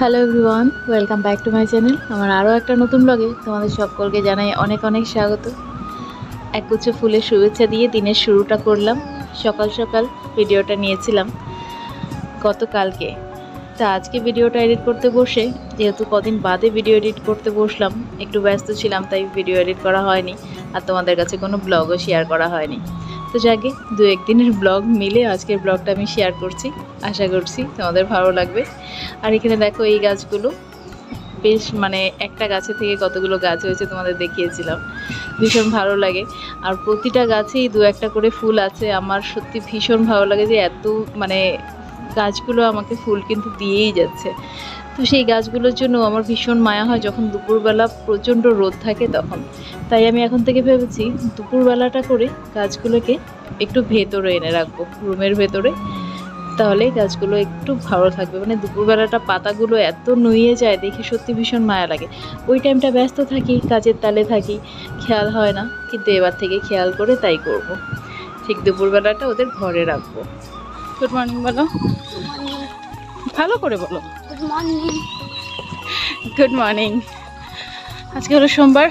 Hello everyone, welcome back to my channel. আমার আরও একটা নতুন ব্লগে তোমাদের সকলকে জানাই অনেক অনেক স্বাগত। একগুচ্ছ ফুলের শুভেচ্ছা দিয়ে দিনের শুরুটা করলাম। সকাল সকাল ভিডিওটা নিয়েছিলাম গতকালকে। তা আজকে ভিডিওটা এডিট করতে বসে, যেহেতু কদিন বাদে ভিডিও এডিট করতে বসলাম, একটু ব্যস্ত ছিলাম, তাই ভিডিও এডিট করা হয়নি আর তোমাদের কাছে কোনো ব্লগও শেয়ার করা হয়নি। তো যাকে দু একদিনের ব্লগ মিলে আজকের ব্লগটা আমি শেয়ার করছি। আশা করছি তোমাদের ভালো লাগবে। আর এখানে দেখো এই গাছগুলো বেশ একটা গাছে থেকে কতগুলো গাছ হয়েছে তোমাদের দেখিয়েছিলাম, ভীষণ ভালো লাগে। আর প্রতিটা গাছেই দু একটা করে ফুল আছে। আমার সত্যি ভীষণ ভালো লাগে যে এত গাছগুলো আমাকে ফুল কিন্তু দিয়েই যাচ্ছে। তো সেই গাছগুলোর জন্য আমার ভীষণ মায়া হয় যখন দুপুরবেলা প্রচণ্ড রোদ থাকে তখন। তাই আমি এখন থেকে ভেবেছি দুপুরবেলাটা করে গাছগুলোকে একটু ভেতরে এনে রাখবো, রুমের ভেতরে, তাহলে গাছগুলো একটু ভালো থাকবে। দুপুরবেলাটা পাতাগুলো এত নুয়ে যায় দেখে সত্যি ভীষণ মায়া লাগে। ওই টাইমটা ব্যস্ত থাকি, কাজের তালে থাকি, খেয়াল হয় না, কিন্তু এবার থেকে খেয়াল করে তাই করব। ঠিক দুপুরবেলাটা ওদের ঘরে রাখবো। গুড মর্নিং বলো, ভালো করে বলো। Good morning. Good morning. আজকে হলো সোমবার,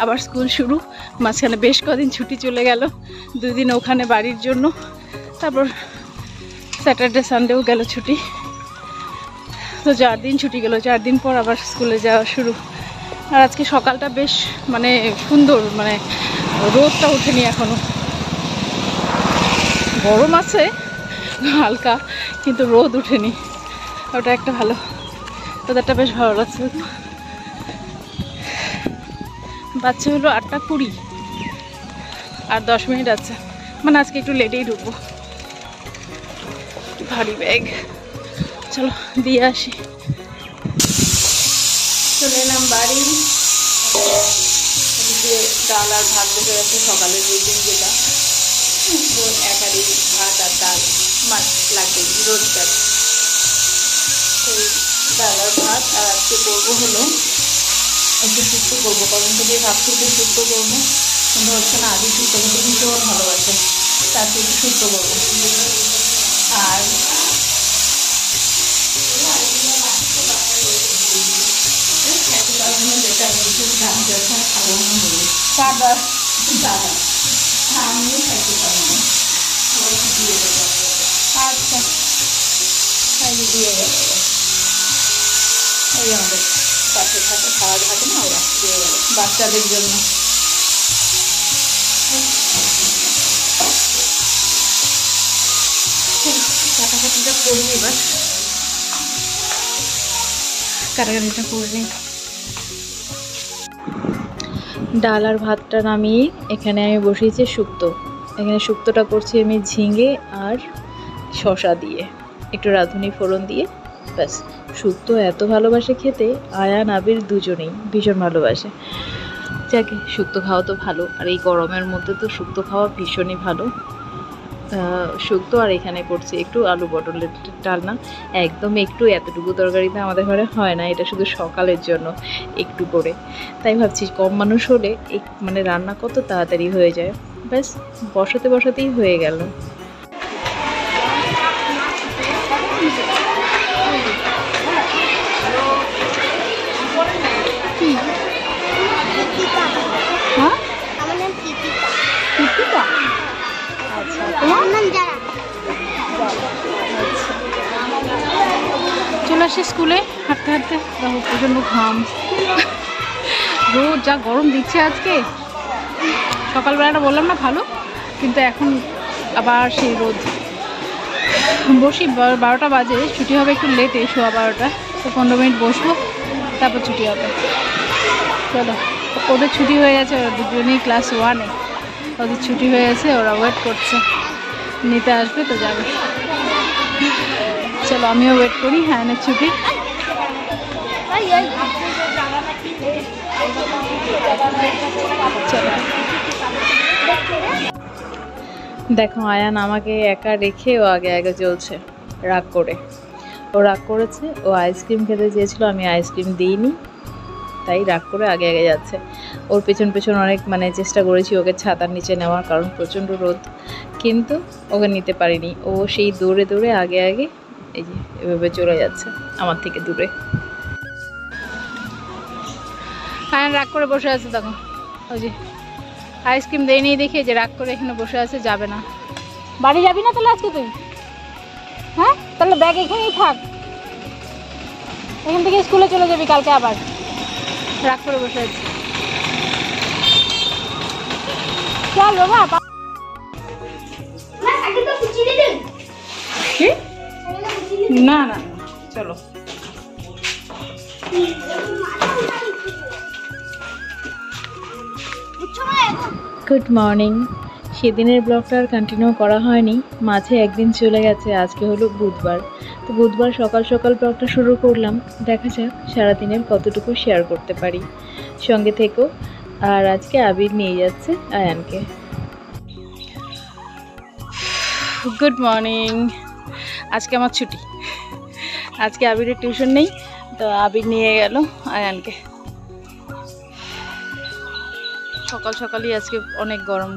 আবার স্কুল শুরু। মাঝখানে বেশ কদিন ছুটি চলে গেল, 2 দিন ওখানে বাড়ির জন্য, তারপর স্যাটারডে সানডেও গেল ছুটি। তো 4 দিন ছুটি গেল, 4 দিন পর আবার স্কুলে যাওয়া শুরু। আর আজকে সকালটা বেশ সুন্দর, রোদটা ওঠেনি এখনো। গরম আছে হালকা, কিন্তু রোদ উঠেনি, ওটা একটা ভালো। ওদেরটা বেশ ভালো লাগছে। বাচ্চা হলো 8:20, আর 10 মিনিট আছে। আজকে একটু লেটেই ঢুকবো। ভারী ব্যাগ, চলো দিয়ে আসি। চলে এলাম বাড়ি। ডাল আর ভাত দেখে যাচ্ছে, সকালের রুটিন যেটা, এক হাঁড়ি ভাত আর ডাল মাছ লাগবে রোজগার। সেই ডাল আর ভাত। আর আজকে করবো হলো একটু শুক্তো করবো, কদিন থেকে ভাবছি একটু শুক্তো করবো, কিন্তু হচ্ছে না। আগে শুক্তো কিন্তু ভীষণ ভালোবাসে, তার একটু শুক্তো করবো। আর আচ্ছা দিয়ে গেল, ওই আমাদের পাশে থাকে, খাওয়া থাকে না, ওরা দিয়ে গেল বাচ্চাদের জন্য। কাটাকাটিটা করি এবার, কাটাকাটিটা করে নিই। ডাল আর ভাতটা নামিয়ে এখানে আমি বসিয়েছি শুক্তো। এখানে শুক্তোটা করছি আমি ঝিঙে আর শসা দিয়ে, একটু রাঁধুনি ফোড়ন দিয়ে, ব্যাস। শুক্তো এত ভালোবাসে খেতে, আয়ান আবির দুজনেই ভীষণ ভালোবাসে। যাকে শুক্তো খাওয়া তো ভালো, আর এই গরমের মধ্যে তো শুক্তো খাওয়া ভীষণই ভালো। শুক্তো আর এখানে করছি একটু আলু পটলের ডালনা, একদম একটু, এতটুকু তরকারিতে আমাদের ঘরে হয় না, এটা শুধু সকালের জন্য একটু করে। তাই ভাবছি কম মানুষ হলে রান্না কত তাড়াতাড়ি হয়ে যায়, ব্যাস বসাতে বসাতেই হয়ে গেল। চলে আসে স্কুলে হাঁটতে হাঁটতে, দেখো প্রচণ্ড ঘাম, রোদ যা গরম দিচ্ছে আজকে। সকালবেলাটা বললাম না ভালো, কিন্তু এখন আবার সেই রোদ। বসি 12টা বাজে, ছুটি হবে একটু লেটে, 12:15, তো 15 মিনিট বসবো, তারপর ছুটি হবে। চলো, ওদের ছুটি হয়ে গেছে, ওরা দুজনেই ক্লাস 1-এ, ওদের ছুটি হয়ে গেছে, ওরা ওয়েট করছে, নিতে আসবে তো যাবে। চলো আমিও ওয়েট করি আয়ানের ছুটি। চলো, দেখো আয়ান আমাকে একা রেখে ও আগে আগে চলছে রাগ করে। ও রাগ করেছে, ও আইসক্রিম খেতে চেয়েছিল, আমি আইসক্রিম দিইনি, তাই রাগ করে আগে আগে যাচ্ছে। ওর পেছন পেছন অনেক চেষ্টা করেছি ওকে ছাতার নিচে নেওয়ার, কারণ প্রচণ্ড রোদ, কিন্তু ওকে নিতে পারিনি। ও সেই দৌড়ে দৌড়ে আগে আগে এই যে এভাবে চলে যাচ্ছে আমার থেকে দূরে। হ্যাঁ রাগ করে বসে আছে দেখো, ওই যে আইসক্রিম দেয় নেই দেখে যে রাগ করে এখানে বসে আছে, যাবে না। বাড়ি যাবি না তাহলে আজকে তুই? হ্যাঁ তাহলে ব্যাগ এখানেই থাক, এখান থেকে স্কুলে চলে যাবি কালকে আবার। রাগ করে বসে আছে। চল বাবা। না না চলো। Good morning. সেদিনের ব্লগটা আর কন্টিনিউ করা হয়নি, মাঝে একদিন চলে গেছে। আজকে হলো বুধবার, তো বুধবার সকাল সকাল ব্লগটা শুরু করলাম। দেখা যাক সারাদিনের কতটুকু শেয়ার করতে পারি, সঙ্গে থেকো। আর আজকে আবির নিয়ে যাচ্ছে আয়ানকে। Good morning. আজকে আমার ছুটি, আজকে আবিরের টিউশন নেই, তো আবির নিয়ে গেল আয়ানকে। সকাল সকালই আজকে অনেক গরম,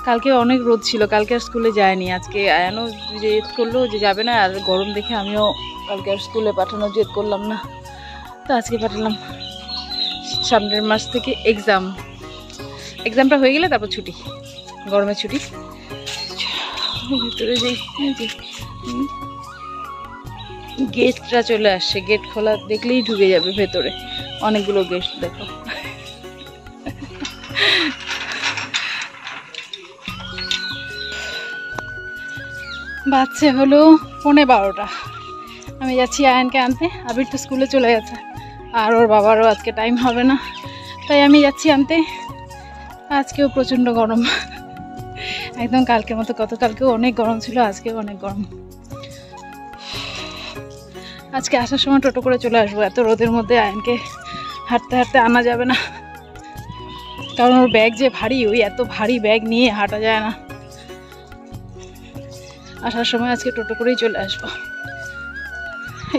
কালকে অনেক রোদ ছিল, কালকে আর স্কুলে যায়নি। আজকে আয়ানও জেদ করলো যে যাবে না, আর গরম দেখে আমিও কালকে আর স্কুলে পাঠানোর জেদ করলাম না, তো আজকে পাঠালাম। সামনের মাস থেকে এক্সামটা হয়ে গেলে তারপর ছুটি, গরমের ছুটি। ভিতরে যাই, গেটটা চলে আসছে, গেট খোলা দেখলেই ঢুকে যাবে ভেতরে, অনেকগুলো গেট দেখো। বাচ্চা হলো 11:15, আমি যাচ্ছি আয়ানকে আনতে। আবির তো স্কুলে চলে গেছে, আর ওর বাবারও আজকে টাইম হবে না, তাই আমি যাচ্ছি আনতে। আজকেও প্রচণ্ড গরম, একদম কালকের মতো। গতকালকেও অনেক গরম ছিল, আজকেও অনেক গরম। আজকে আসার সময় টোটো করে চলে আসবো, এত রোদের মধ্যে আয়ানকে হাঁটতে হাঁটতে আনা যাবে না, কারণ ওর ব্যাগ যে ভারী, ওই এত ভারী ব্যাগ নিয়ে হাঁটা যায় না। আসার সময় আজকে টোটো করেই চলে আসবো।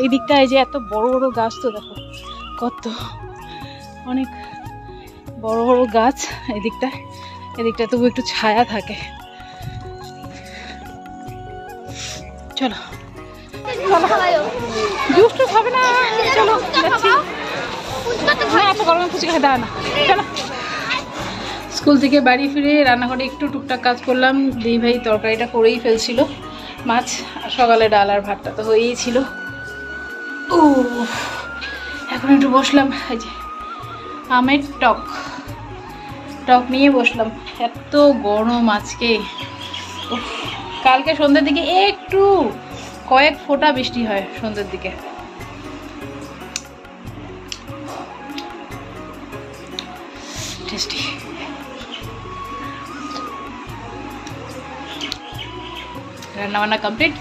এই দিকটায় যে এত বড় বড় গাছ, তো দেখো কত, অনেক বড় বড় গাছ এদিকটায় তবু একটু ছায়া থাকে। চলো জুস টুস হবে না, চলো যাচ্ছি। হ্যাঁ এত গরমে ফুচকা খেতে হয় না, চলো। স্কুল থেকে বাড়ি ফিরে রান্নাঘরে একটু টুকটাক কাজ করলাম। দিই ভাই তরকারিটা করেই ফেলছিল, মাছ, সকালে ডাল আর ভাতটা তো হয়েই ছিল। ও এখন একটু বসলাম, এই যে আমের টক নিয়ে বসলাম। এত গরম আজকে, কালকে সন্ধ্যের দিকে একটু কয়েক ফোঁটা বৃষ্টি হয় সন্ধ্যের দিকে। টেস্টি। রান্নাবান্না কমপ্লিট,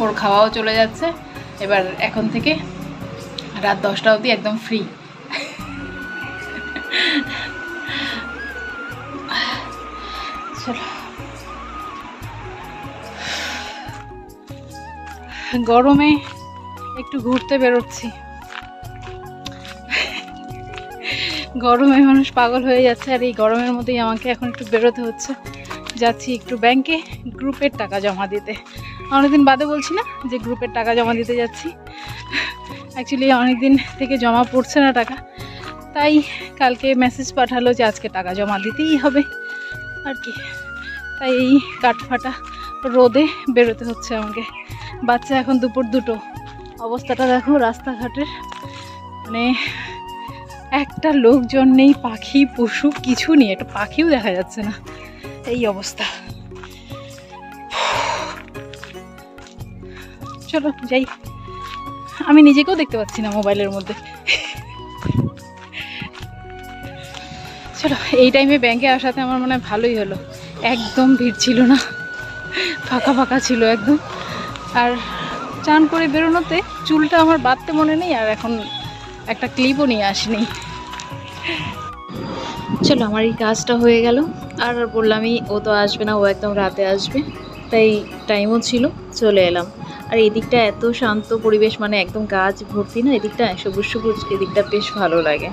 ওর খাওয়াও চলে যাচ্ছে। এবার এখন থেকে রাত 10টা অবধি একদম ফ্রি। চলো, গরমে একটু ঘুরতে বেরোচ্ছি। গরমে মানুষ পাগল হয়ে যাচ্ছে, আর এই গরমের মধ্যেই আমাকে এখন একটু বেরোতে হচ্ছে। যাচ্ছি একটু ব্যাংকে গ্রুপের টাকা জমা দিতে। অনেকদিন বাদে বলছি না যে গ্রুপের টাকা জমা দিতে যাচ্ছি। অ্যাকচুয়ালি অনেকদিন থেকে জমা পড়ছে না টাকা, তাই কালকে মেসেজ পাঠালো যে আজকে টাকা জমা দিতেই হবে আর কি। তাই এই কাঠফাটা রোদে বেরোতে হচ্ছে আমাকে। বাচ্চা এখন দুপুর 2টো, অবস্থাটা দেখো রাস্তাঘাটের, মানে একটা লোকজন নেই, পাখি পশু কিছু নেই, একটা পাখিও দেখা যাচ্ছে না, এই অবস্থা। চলো যাই, আমি নিজেকেও দেখতে পাচ্ছি না মোবাইলের মধ্যে। চলো, এই টাইমে ব্যাংকে আসাতে আমার মনে হয় ভালোই হলো, একদম ভিড় ছিল না, ফাঁকা ফাঁকা ছিল একদম। আর চান করে বেরোনোতে চুলটা আমার বাঁধতে মনে নেই, আর এখন একটা ক্লিপও নিয়ে আসিনি। চলো, আমার এই কাজটা হয়ে গেল। আর বললামই, ও তো আসবে না, ও একদম রাতে আসবে, তাই টাইমও ছিল, চলে এলাম। আর এদিকটা এত শান্ত পরিবেশ, মানে একদম গাছ ভর্তি না, এদিকটা সবুজ সবুজ, এদিকটা বেশ ভালো লাগে।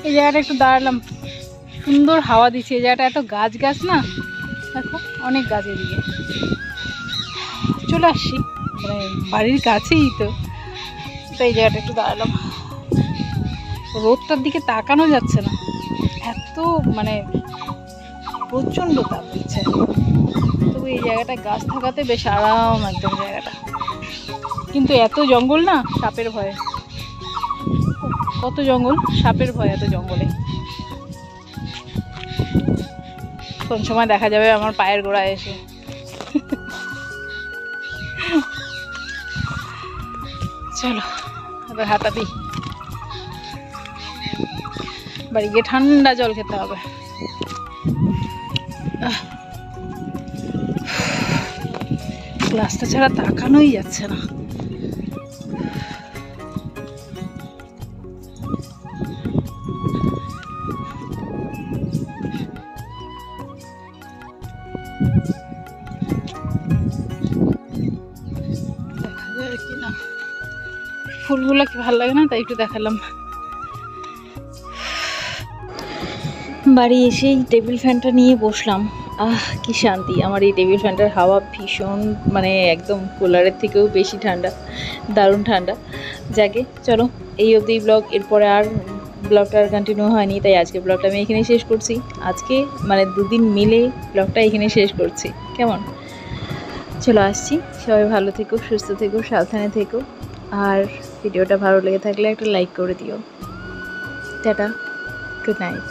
এই জায়গাটা একটু দাঁড়ালাম, সুন্দর হাওয়া দিচ্ছে। এই জায়গাটা এত গাছ গাছ না, দেখো অনেক গাছ এদিকে। চলে আসছি মানে বাড়ির কাছেই তো, এই জায়গাটা একটু দাঁড়ালাম। রোদটার দিকে তাকানো যাচ্ছে না, এত মানে প্রচণ্ড তাপ দিচ্ছে। তবু এই জায়গাটায় গাছ থাকাতে বেশ আরাম একদম জায়গাটা। কিন্তু এত জঙ্গল না, সাপের ভয়ে। কত জঙ্গল, সাপের ভয় এত জঙ্গলে। কোন সময় দেখা যাবে আমার পায়ের গোড়ায় এসে। চলো এবার হাঁটা দিই, বাড়ি গিয়ে ঠান্ডা জল খেতে হবে। গ্লাসটা ছাড়া তাকানোই যাচ্ছে না। দেখা যাবে কিনা, ফুলগুলো কি ভালো লাগে না, তাই একটু দেখালাম। বাড়ি এসেই টেবিল ফ্যানটা নিয়ে বসলাম। কি শান্তি! আমার এই টেবিল ফ্যানটার হাওয়া ভীষণ, মানে একদম কুলারের থেকেও বেশি ঠান্ডা, দারুণ ঠান্ডা। যাকে চলো, এই অবধি ব্লগ, এরপরে আর ব্লগটা আর কন্টিনিউ হয়নি, তাই আজকে ব্লগটা আমি এখানেই শেষ করছি। আজকে মানে দুদিন মিলে ব্লগটা এখানে শেষ করছি, কেমন? চলো আসছি, সবাই ভালো থেকো, সুস্থ থেকো, সাবধানে থেকো। আর ভিডিওটা ভালো লেগে থাকলে একটা লাইক করে দিও। Tata, good night.